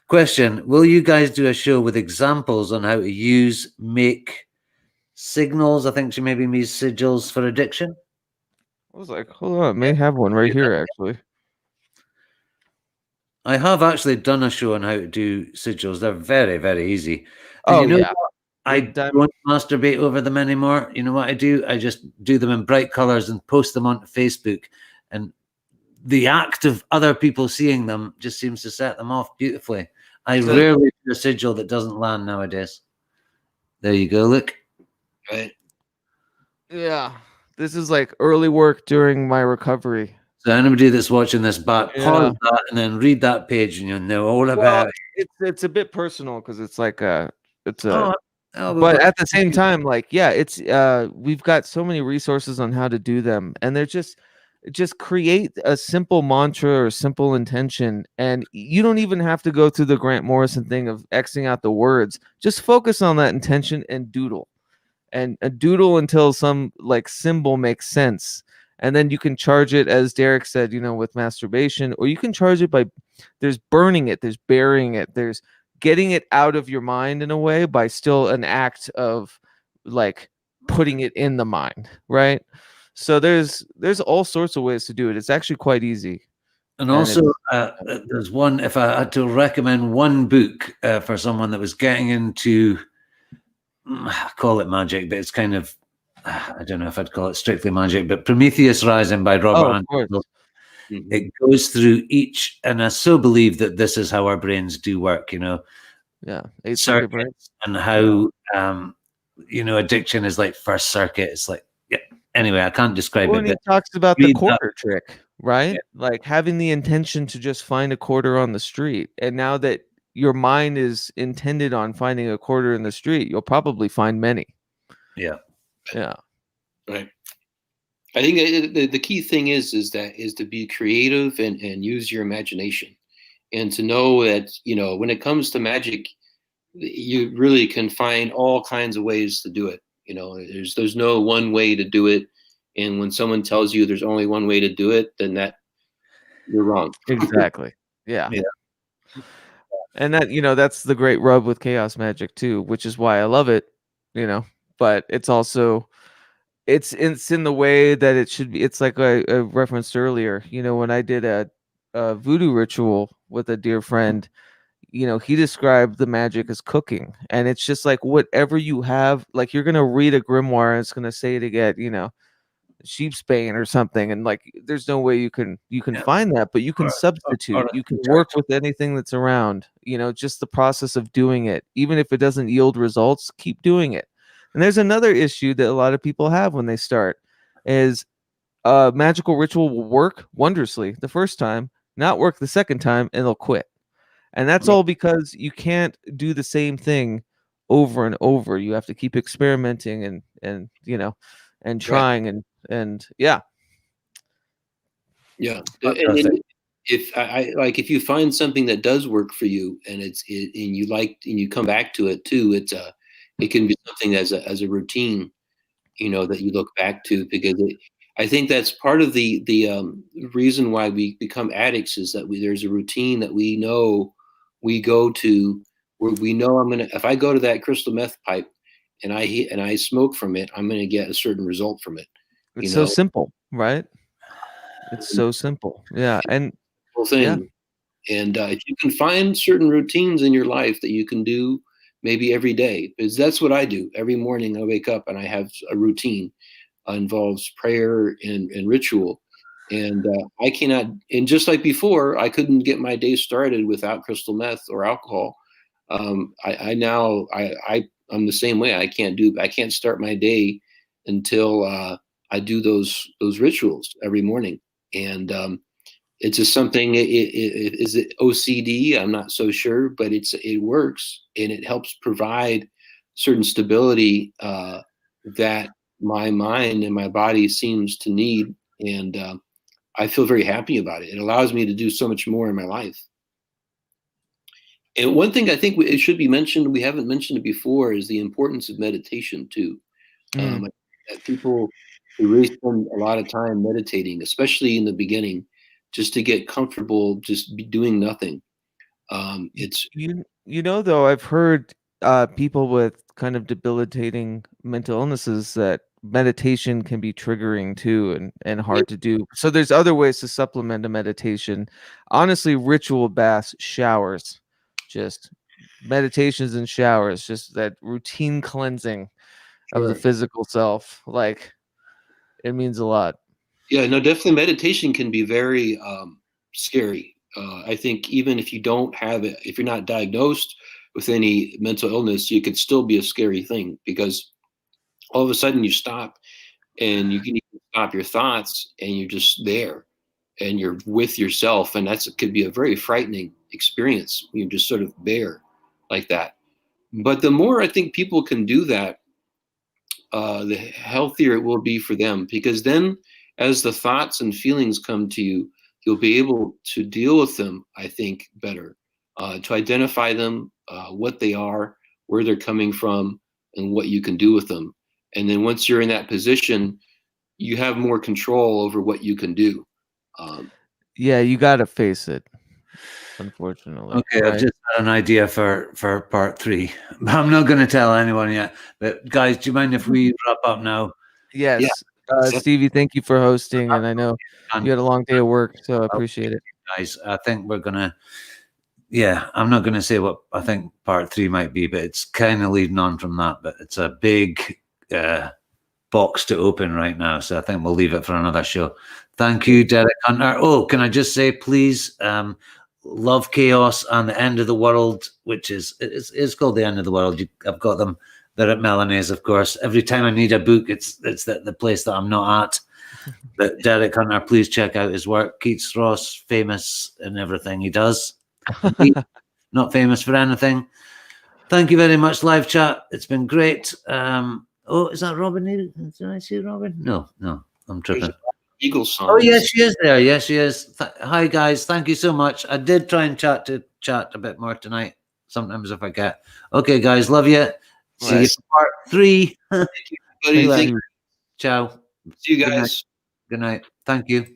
Question: will you guys do a show with examples on how to make signals? I think she maybe means sigils for addiction. I was like, hold on, I may have one right here actually. I have actually done a show on how to do sigils. They're very, very easy. And what? I don't masturbate over them anymore. You know what I do? I just do them in bright colors and post them onto Facebook. And the act of other people seeing them just seems to set them off beautifully. I rarely do a sigil that doesn't land nowadays. There you go, look. Right. Yeah. This is like early work during my recovery. So anybody that's watching this back, pause that and then read that page and you'll know all about it. It's a bit personal because it's like but at the same time, we've got so many resources on how to do them, and they're just create a simple mantra or simple intention, and you don't even have to go through the Grant Morrison thing of Xing out the words. Just focus on that intention and doodle. And doodle until some symbol makes sense, and then you can charge it, as Derek said, with masturbation, or you can charge it by there's burning it, there's burying it, there's getting it out of your mind in a way by still an act of putting it in the mind, right? So there's all sorts of ways to do it. It's actually quite easy. And also, there's one. If I had to recommend one book for someone that was getting into. I call it magic, but it's kind of, I don't know if I'd call it strictly magic, but Prometheus Rising by Robert Anderson. It goes through each, and I so believe that this is how our brains do work, Yeah. Circuits, and how, addiction is like first circuit. It's like, anyway, I can't describe it. He talks about the quarter trick, right? Yeah. Like having the intention to just find a quarter on the street. And now that your mind is intended on finding a quarter in the street, you'll probably find many. Yeah. Yeah. Right. I think the key thing is to be creative and use your imagination, and to know that, when it comes to magic, you really can find all kinds of ways to do it. There's no one way to do it. And when someone tells you there's only one way to do it, then you're wrong. Exactly. Yeah. Yeah. And that, that's the great rub with chaos magic too, which is why I love it, but it's also, it's in the way that it should be. It's like I referenced earlier, when I did a voodoo ritual with a dear friend, he described the magic as cooking. And it's just like whatever you have, like you're going to read a grimoire and it's going to say to get, sheep's bane or something, and there's no way you can find that, but you can substitute, you can work with anything that's around, just the process of doing it, even if it doesn't yield results, keep doing it. And there's another issue that a lot of people have when they start is magical ritual will work wondrously the first time, not work the second time, and they'll quit. And that's all because you can't do the same thing over and over. You have to keep experimenting and you know, and trying and yeah. Yeah. And if if you find something that does work for you and and you like and you come back to it too, it can be something as a routine, you know, that you look back to, because I think that's part of the reason why we become addicts is that there's a routine that we know we go to, where we know if I go to that crystal meth pipe and I smoke from it, I'm gonna get a certain result from it. It's so simple, right? It's so simple. Yeah. And whole thing. And if you can find certain routines in your life that you can do maybe every day, because that's what I do. Every morning I wake up and I have a routine, involves prayer and ritual. And I cannot, and just like before, I couldn't get my day started without crystal meth or alcohol. I'm the same way. I can't start my day until I do those rituals every morning. And it's just something. Is it OCD? I'm not so sure, but it works, and it helps provide certain stability that my mind and my body seems to need, and I feel very happy about it. It allows me to do so much more in my life. And one thing I think it should be mentioned, we haven't mentioned it before, is the importance of meditation too. People who really spend a lot of time meditating, especially in the beginning, just to get comfortable, just doing nothing. It's though, I've heard people with kind of debilitating mental illnesses that meditation can be triggering too and hard to do. So there's other ways to supplement a meditation. Honestly, ritual baths, showers, just meditations and showers, just that routine cleansing of the physical self. Like, it means a lot. Yeah, no, definitely meditation can be very scary. I think even if you don't have it, if you're not diagnosed with any mental illness, it could still be a scary thing, because all of a sudden you stop and you can even stop your thoughts and you're just there and you're with yourself. And could be a very frightening experience. You're just sort of there like that. But the more I think people can do that, the healthier it will be for them, because then as the thoughts and feelings come to you, you'll be able to deal with them, I think, better, to identify them, what they are, where they're coming from, and what you can do with them. And then once you're in that position, you have more control over what you can do. Yeah, you got to face it, unfortunately. Okay, right? I've just had an idea for part 3, but I'm not going to tell anyone yet. But guys, do you mind if we wrap up now? Yes. Yeah. Stevie, thank you for hosting, and I know you had a long day of work, so I appreciate it. Guys, I think we're going to, I'm not going to say what I think part 3 might be, but it's kind of leading on from that. But it's a big box to open right now, so I think we'll leave it for another show. Thank you, Derek Hunter. Oh, can I just say, please, Love Chaos and the End of the World, which is called The End of the World. I've got them. They're at Melanie's, of course. Every time I need a book, it's the place that I'm not at. But Derek Hunter, please check out his work. Keats Ross, famous in everything he does. Not famous for anything. Thank you very much, live chat. It's been great. Oh, is that Robin? Did I see Robin? No, I'm tripping. Eagles song. Oh, yes, she is there. Yes, she is. Hi, guys. Thank you so much. I did try and chat a bit more tonight. Sometimes I forget. Okay, guys. Love you. See you for part 3. Thank you, buddy. Ciao. See you guys. Good night. Thank you.